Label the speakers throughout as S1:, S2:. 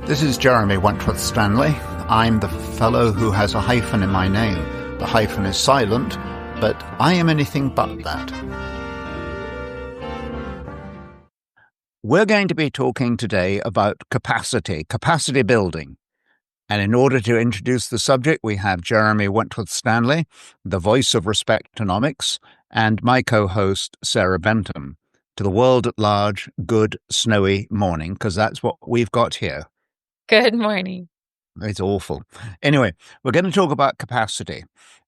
S1: This is Jeremy Wentworth-Stanley. I'm the fellow who has a hyphen in my name. The hyphen is silent, but I am anything but that. We're going to be talking today about capacity building. And in order to introduce the subject, we have Jeremy Wentworth-Stanley, the voice of Respectonomics, and my co-host, Sarah Benton. To the world at large, good, snowy morning, because that's what we've got here.
S2: Good morning.
S1: It's awful. Anyway, we're going to talk about capacity.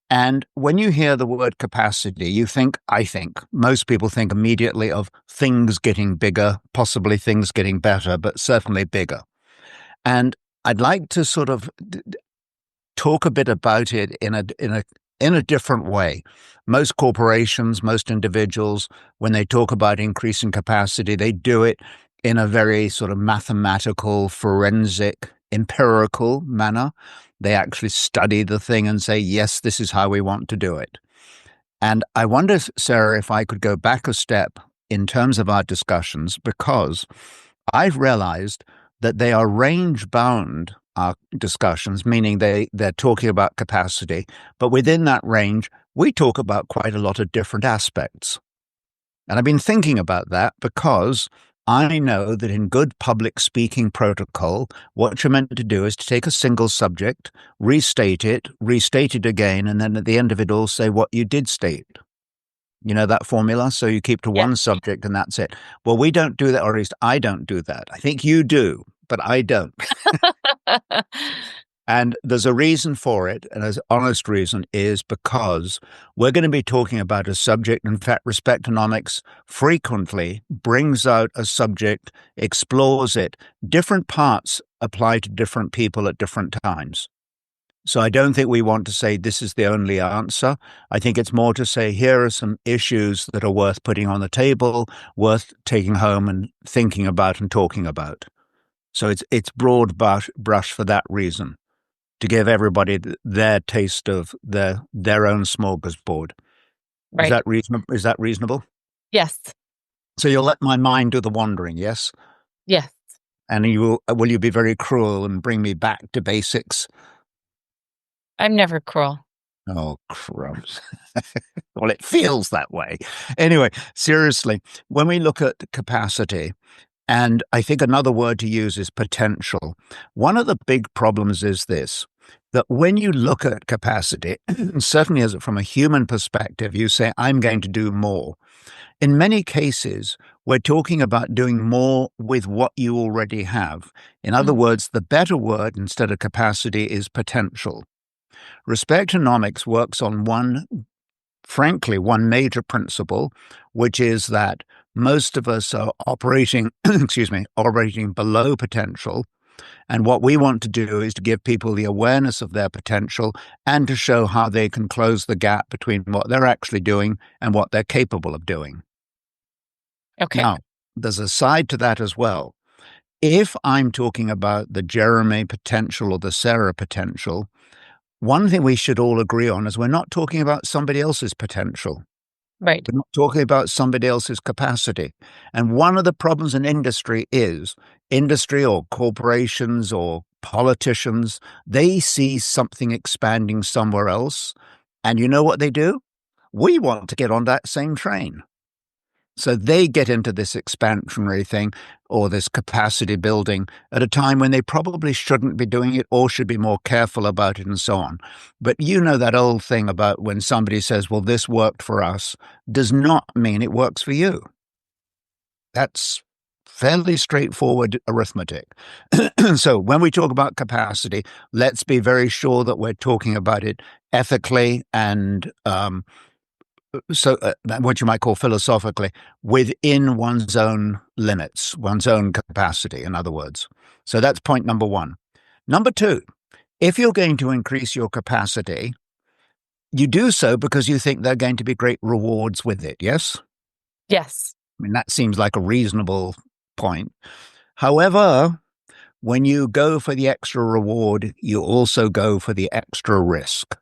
S1: And when you hear the word capacity, I think, most people think immediately of things getting bigger, possibly things getting better, but certainly bigger. And I'd like to sort of talk a bit about it in a different way. Most corporations, most individuals, when they talk about increasing capacity, they do it in a very sort of mathematical, forensic, empirical manner. They actually study the thing and say, yes, this is how we want to do it. And I wonder, Sarah, if I could go back a step in terms of our discussions, because I've realized that they are range-bound, our discussions, meaning they're talking about capacity, but within that range, we talk about quite a lot of different aspects. And I've been thinking about that because I know that in good public speaking protocol, what you're meant to do is to take a single subject, restate it again, and then at the end of it all say what you did state. You know that formula? So you keep to one subject and that's it. Well, we don't do that, or at least I don't do that. I think you do, but I don't. And there's a reason for it, and an honest reason is because we're going to be talking about a subject. In fact, Respectonomics frequently brings out a subject, explores it. Different parts apply to different people at different times. So I don't think we want to say this is the only answer. I think it's more to say here are some issues that are worth putting on the table, worth taking home and thinking about and talking about. So it's broad brush for that reason, to give everybody their taste of their own smorgasbord. Right. Is that reasonable?
S2: Yes.
S1: So you'll let my mind do the wandering, yes?
S2: Yes.
S1: And will you be very cruel and bring me back to basics?
S2: I'm never cruel.
S1: Oh, crumbs. Well, it feels that way. Anyway, seriously, when we look at capacity, and I think another word to use is potential. One of the big problems is this, that when you look at capacity, certainly as from a human perspective, you say, I'm going to do more. In many cases, we're talking about doing more with what you already have. In other words, the better word instead of capacity is potential. Respectonomics works on one major principle, which is that most of us are operating below potential. And what we want to do is to give people the awareness of their potential and to show how they can close the gap between what they're actually doing and what they're capable of doing.
S2: Okay.
S1: Now, there's a side to that as well. If I'm talking about the Jeremy potential or the Sarah potential, one thing we should all agree on is we're not talking about somebody else's potential.
S2: Right.
S1: We're not talking about somebody else's capacity. And one of the problems in industry or corporations or politicians, they see something expanding somewhere else. And you know what they do? We want to get on that same train. So they get into this expansionary thing or this capacity building at a time when they probably shouldn't be doing it or should be more careful about it and so on. But you know that old thing about when somebody says, well, this worked for us, does not mean it works for you. That's fairly straightforward arithmetic. So when we talk about capacity, let's be very sure that we're talking about it ethically and what you might call philosophically, within one's own limits, one's own capacity, in other words. So that's point number one. Number two, if you're going to increase your capacity, you do so because you think there are going to be great rewards with it, yes?
S2: Yes.
S1: I mean, that seems like a reasonable point. However, when you go for the extra reward, you also go for the extra risk.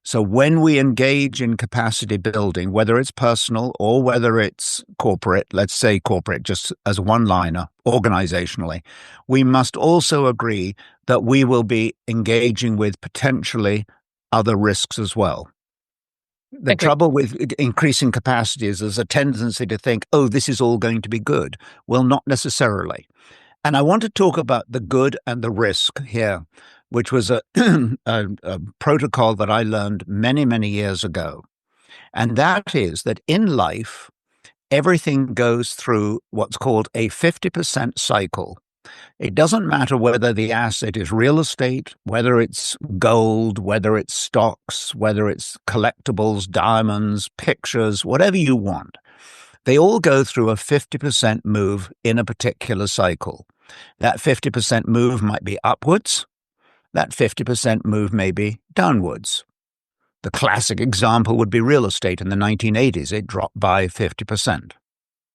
S1: So when we engage in capacity building, whether it's personal or whether it's corporate, let's say corporate just as a one-liner, organizationally, we must also agree that we will be engaging with potentially other risks as well. The
S2: Agreed.
S1: trouble with increasing capacity is there's a tendency to think, oh, this is all going to be good. Well, not necessarily. And I want to talk about the good and the risk here, which was a protocol that I learned many, many years ago. And that is that in life, everything goes through what's called a 50% cycle. It doesn't matter whether the asset is real estate, whether it's gold, whether it's stocks, whether it's collectibles, diamonds, pictures, whatever you want. They all go through a 50% move in a particular cycle. That 50% move might be upwards. That 50% move may be downwards. The classic example would be real estate in the 1980s. It dropped by 50%.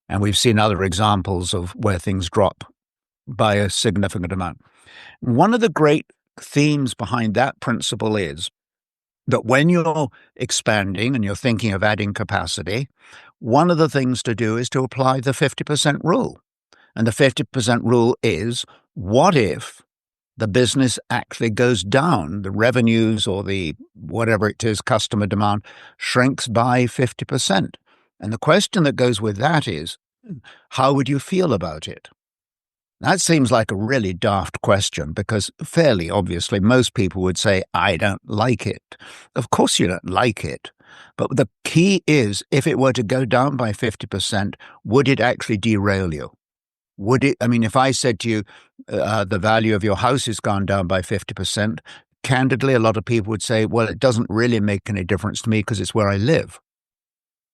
S1: And we've seen other examples of where things drop by a significant amount. One of the great themes behind that principle is that when you're expanding and you're thinking of adding capacity, one of the things to do is to apply the 50% rule. And the 50% rule is, what if the business actually goes down, the revenues or the whatever it is, customer demand shrinks by 50%? And the question that goes with that is, how would you feel about it? That seems like a really daft question because fairly obviously most people would say, I don't like it. Of course you don't like it. But the key is, if it were to go down by 50%, would it actually derail you? Would it, I mean, if I said to you, the value of your house has gone down by 50%, candidly, a lot of people would say, well, it doesn't really make any difference to me because it's where I live.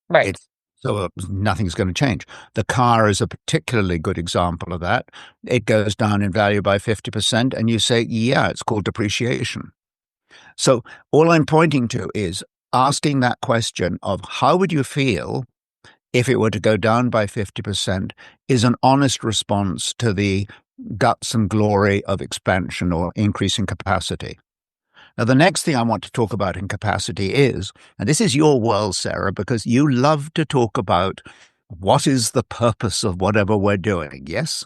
S2: Right.
S1: So nothing's going to change. The car is a particularly good example of that. It goes down in value by 50%, and you say, yeah, it's called depreciation. So all I'm pointing to is asking that question of how would you feel if it were to go down by 50% is an honest response to the guts and glory of expansion or increasing capacity. Now, the next thing I want to talk about in capacity is, and this is your world, Sarah, because you love to talk about what is the purpose of whatever we're doing, yes?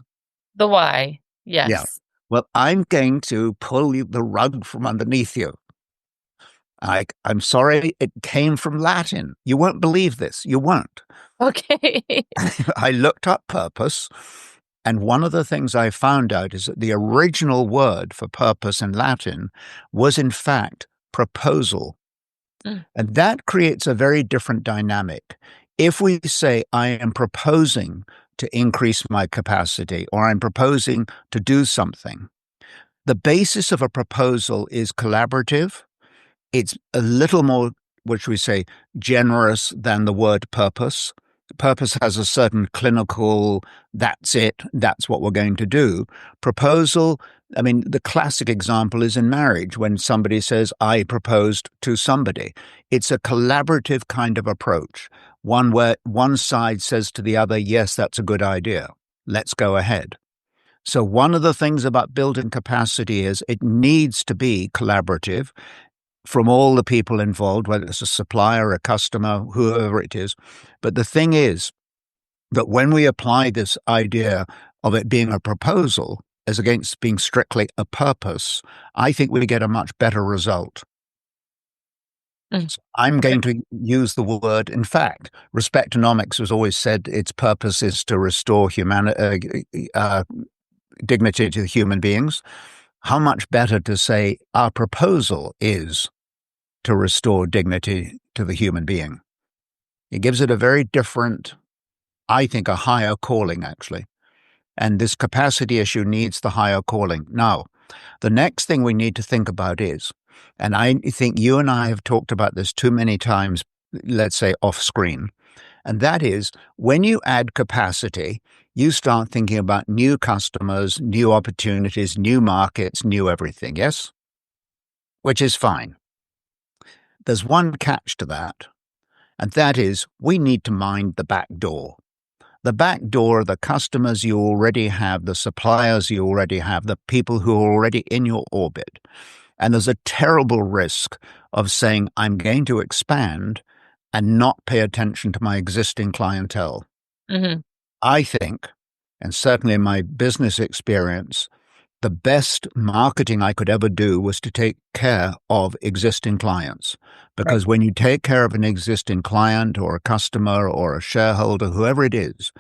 S2: The why.
S1: Yeah.
S2: Yes.
S1: Well, I'm going to pull the rug from underneath you. I'm sorry, it came from Latin. You won't believe this. You won't.
S2: Okay.
S1: I looked up purpose, and one of the things I found out is that the original word for purpose in Latin was, in fact, proposal.
S2: Mm.
S1: And that creates a very different dynamic. If we say, I am proposing to increase my capacity, or I'm proposing to do something, the basis of a proposal is collaborative. It's a little more, what should we say, generous than the word purpose. Purpose has a certain clinical, that's it, that's what we're going to do. Proposal, I mean, the classic example is in marriage when somebody says, I proposed to somebody. It's a collaborative kind of approach, one where one side says to the other, yes, that's a good idea. Let's go ahead. So one of the things about building capacity is it needs to be collaborative from all the people involved, whether it's a supplier, a customer, whoever it is. But the thing is that when we apply this idea of it being a proposal as against being strictly a purpose, I think we get a much better result.
S2: Mm.
S1: So I'm going to use the word, in fact, Respectonomics has always said its purpose is to restore dignity to human beings. How much better to say our proposal is to restore dignity to the human being. It gives it a very different, I think, a higher calling, actually. And this capacity issue needs the higher calling. Now, the next thing we need to think about is, and I think you and I have talked about this too many times, let's say off screen, and that is when you add capacity, you start thinking about new customers, new opportunities, new markets, new everything, yes? Which is fine. There's one catch to that, and that is we need to mind the back door. The back door, the customers you already have, the suppliers you already have, the people who are already in your orbit. And there's a terrible risk of saying, I'm going to expand and not pay attention to my existing clientele.
S2: Mm-hmm.
S1: I think, and certainly in my business experience, the best marketing I could ever do was to take care of existing clients.
S2: Right.
S1: Because when you take care of an existing client or a customer or a shareholder, whoever it is,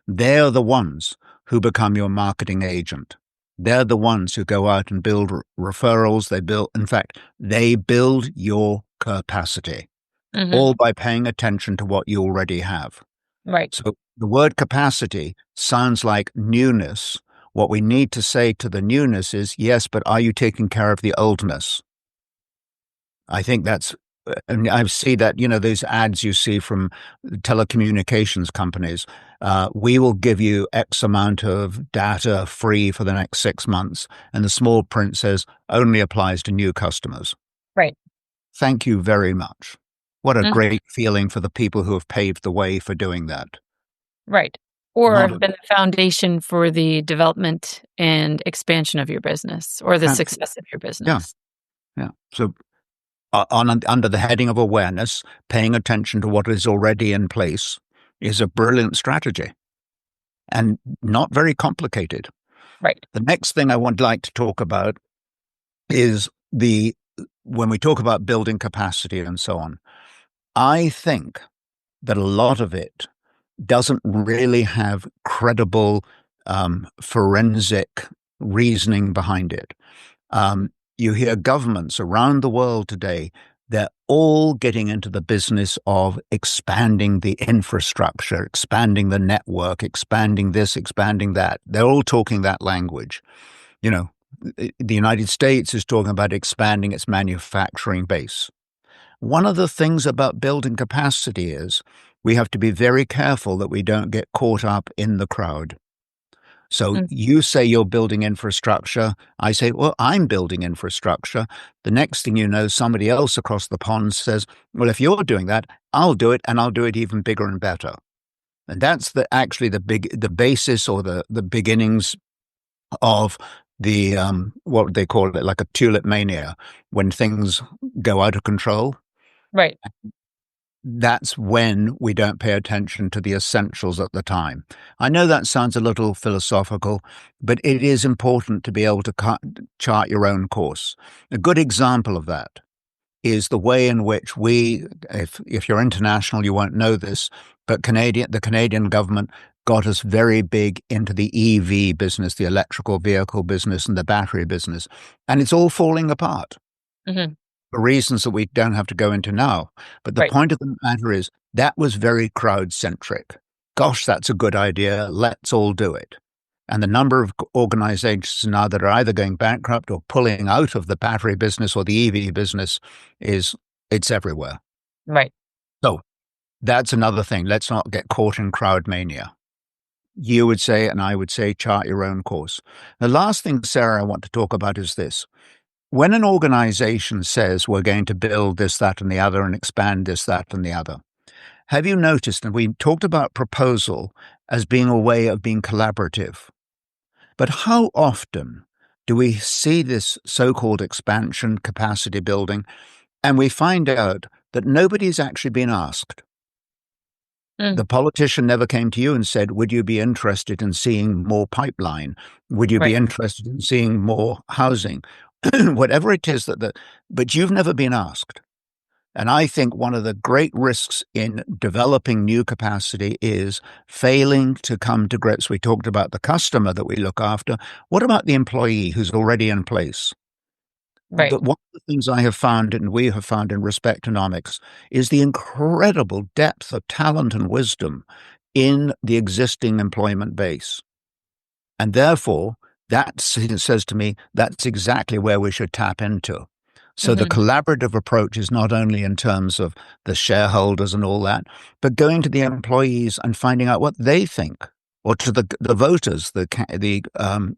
S1: they're the ones who become your marketing agent. They're the ones who go out and build referrals. In fact, they build your capacity,
S2: Mm-hmm.
S1: all by paying attention to what you already have.
S2: Right.
S1: So the word capacity sounds like newness. What we need to say to the newness is, yes, but are you taking care of the oldness? I think and I see that, those ads you see from telecommunications companies. We will give you X amount of data free for the next 6 months. And the small print says only applies to new customers.
S2: Right.
S1: Thank you very much. What a
S2: Mm-hmm.
S1: great feeling for the people who have paved the way for doing that.
S2: Right. Or
S1: Not
S2: have been the foundation for the development and expansion of your business or the success of your
S1: Yeah.
S2: business.
S1: Yeah. So under the heading of awareness, paying attention to what is already in place is a brilliant strategy and not very complicated.
S2: Right.
S1: The next thing I would like to talk about is when we talk about building capacity and so on, I think that a lot of it doesn't really have credible forensic reasoning behind it. You hear governments around the world today, they're all getting into the business of expanding the infrastructure, expanding the network, expanding this, expanding that. They're all talking that language. The United States is talking about expanding its manufacturing base. One of the things about building capacity is we have to be very careful that we don't get caught up in the crowd. So
S2: Mm.
S1: you say you're building infrastructure. I say, well, I'm building infrastructure. The next thing you know, somebody else across the pond says, well, if you're doing that, I'll do it, and I'll do it even bigger and better. And that's actually the basis or the beginnings of the what they call it, like a tulip mania, when things go out of control.
S2: Right.
S1: That's when we don't pay attention to the essentials at the time. I know that sounds a little philosophical, but it is important to be able to chart your own course. A good example of that is the way in which if you're international, you won't know this, but the Canadian government got us very big into the EV business, the electrical vehicle business and the battery business, and it's all falling apart.
S2: Mm-hmm.
S1: For reasons that we don't have to go into now. But the
S2: Right.
S1: point of the matter is that was very crowd-centric. Gosh, that's a good idea. Let's all do it. And the number of organizations now that are either going bankrupt or pulling out of the battery business or the EV business it's everywhere.
S2: Right.
S1: So that's another thing. Let's not get caught in crowd mania. You would say, and I would say, chart your own course. The last thing, Sarah, I want to talk about is this. When an organization says we're going to build this, that, and the other and expand this, that, and the other, have you noticed, and we talked about proposal as being a way of being collaborative, but how often do we see this so-called expansion, capacity building, and we find out that nobody's actually been asked?
S2: Mm.
S1: The politician never came to you and said, would you be interested in seeing more pipeline? Would you be
S2: Right.
S1: interested in seeing more housing? Whatever it is but you've never been asked. And I think one of the great risks in developing new capacity is failing to come to grips. We talked about the customer that we look after. What about the employee who's already in place?
S2: Right.
S1: One of the things I have found and we have found in Respectonomics is the incredible depth of talent and wisdom in the existing employment base. And therefore, that says to me, that's exactly where we should tap into. So the
S2: Mm-hmm.
S1: collaborative approach is not only in terms of the shareholders and all that, but going to the employees and finding out what they think, or to the voters, the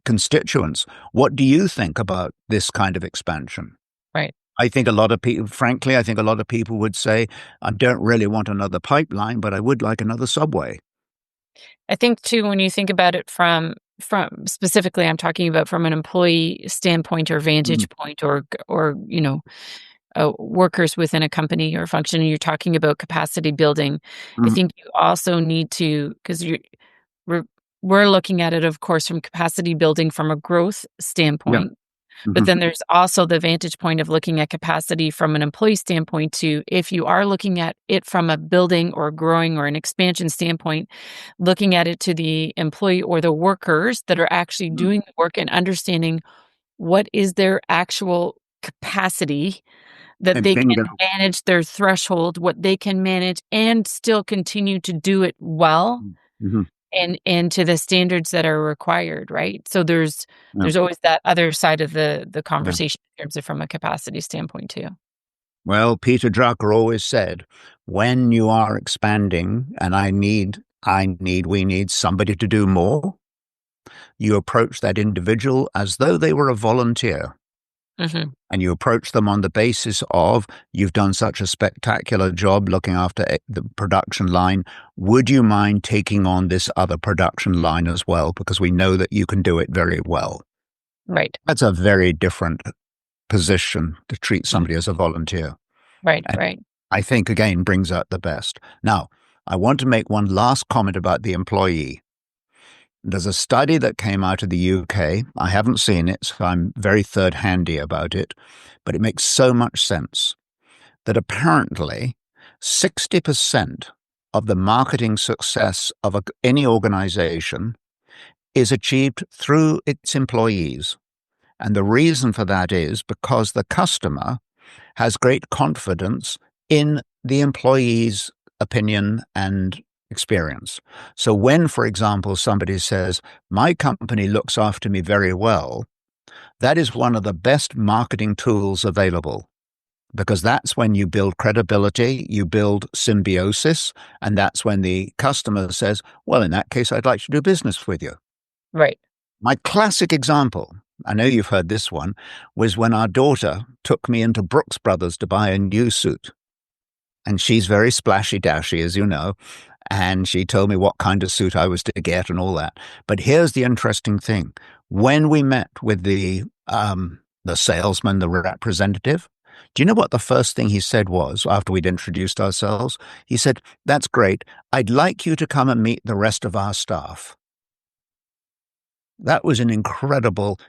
S1: constituents. What do you think about this kind of expansion?
S2: Right.
S1: I think a lot of people, frankly, I think a lot of people would say, I don't really want another pipeline, but I would like another subway.
S2: I think too, when you think about it from specifically, I'm talking about from an employee standpoint or vantage point, or workers within a company or function, and you're talking about capacity building. I think you also need to, because we're we're looking at it, of course, from capacity building from a growth
S1: Yeah.
S2: standpoint. But then there's also the vantage point of looking at capacity from an employee standpoint too. If you are looking at it from a building or growing or an expansion standpoint, looking at it to the employee or the workers that are actually doing the work and understanding what is their actual capacity, that they can
S1: Bingo.
S2: manage their threshold, what they can manage and still continue to do it well and to the standards that are required, right? So there's
S1: Yeah.
S2: always that other side of the
S1: Yeah.
S2: conversation in terms of from a capacity standpoint too.
S1: Well, Peter Drucker always said, when you are expanding and we need somebody to do more, you approach that individual as though they were a volunteer. And you approach them on the basis of, you've done such a spectacular job looking after the production line. Would you mind taking on this other production line as well? Because we know that you can do it very well.
S2: Right.
S1: That's a very different position to treat somebody as a volunteer.
S2: Right.
S1: And
S2: Right.
S1: I think, again, brings out the best. Now, I want to make one last comment about the employee. There's a study that came out of the UK. I haven't seen it, so I'm very third-handy about it, but it makes so much sense that apparently 60% of the marketing success of any organization is achieved through its employees. And the reason for that is because the customer has great confidence in the employee's opinion and experience. So when, for example, somebody says, my company looks after me very well, that is one of the best marketing tools available, because that's when you build credibility, you build symbiosis, and that's when the customer says, well, in that case, I'd like to do business with you.
S2: Right.
S1: My classic example, I know you've heard this one, was when our daughter took me into Brooks Brothers to buy a new suit. And she's very splashy dashy, as you know. And she told me what kind of suit I was to get and all that. But here's the interesting thing. When we met with the salesman, the representative, do you know what the first thing he said was after we'd introduced ourselves? He said, that's great. I'd like you to come and meet the rest of our staff. That was an incredible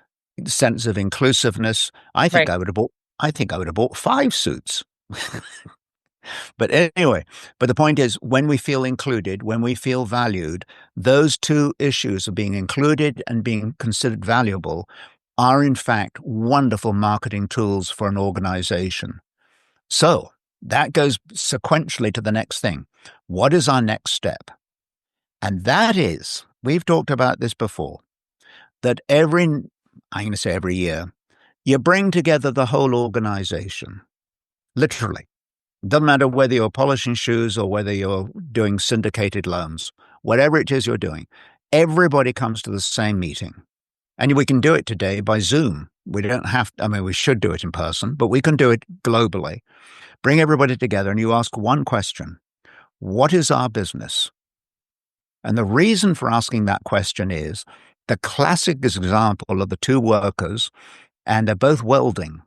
S1: sense of inclusiveness. I think
S2: Right.
S1: I would have bought 5 suits. But anyway, the point is, when we feel included, when we feel valued, those two issues of being included and being considered valuable are in fact wonderful marketing tools for an organization. So that goes sequentially to the next thing. What is our next step? And that is, we've talked about this before, that I'm going to say every year, you bring together the whole organization, literally. Doesn't matter whether you're polishing shoes or whether you're doing syndicated loans, whatever it is you're doing, everybody comes to the same meeting. And we can do it today by Zoom. We don't have, we should do it in person, but we can do it globally. Bring everybody together and you ask one question: what is our business? And the reason for asking that question is the classic example of the two workers, and they're both welding.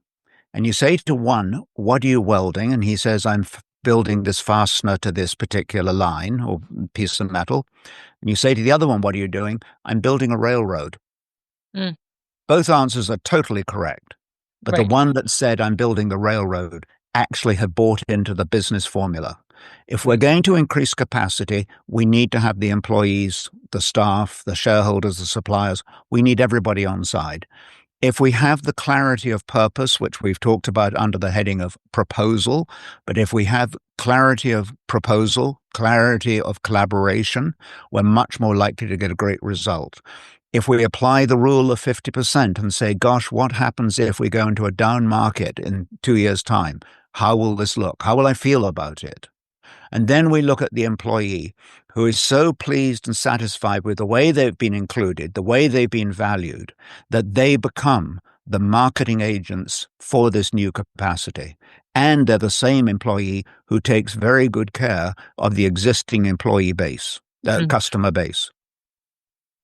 S1: And you say to one, what are you welding? And he says, I'm building this fastener to this particular line or piece of metal. And you say to the other one, what are you doing? I'm building a railroad. Both answers are totally correct. But the one that said, I'm building the railroad, actually had bought into the business formula. If we're going to increase capacity, we need to have the employees, the staff, the shareholders, the suppliers. We need everybody on side. If we have the clarity of purpose, which we've talked about under the heading of proposal, but if we have clarity of proposal, clarity of collaboration, we're much more likely to get a great result. If we apply the rule of 50% and say, gosh, what happens if we go into a down market in 2 years' time? How will this look? How will I feel about it? And then we look at the employee who is so pleased and satisfied with the way they've been included, the way they've been valued, that they become the marketing agents for this new capacity. And they're the same employee who takes very good care of the existing employee base, customer base.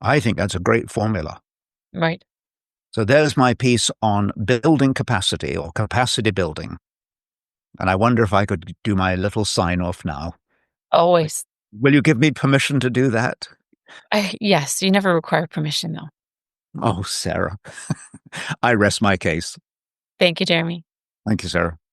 S1: I think that's a great formula.
S2: Right.
S1: So there's my piece on building capacity or capacity building. And I wonder if I could do my little sign off now.
S2: Always.
S1: Will you give me permission to do that?
S2: Yes, you never require permission, though.
S1: Oh, Sarah. I rest my case.
S2: Thank you, Jeremy.
S1: Thank you, Sarah.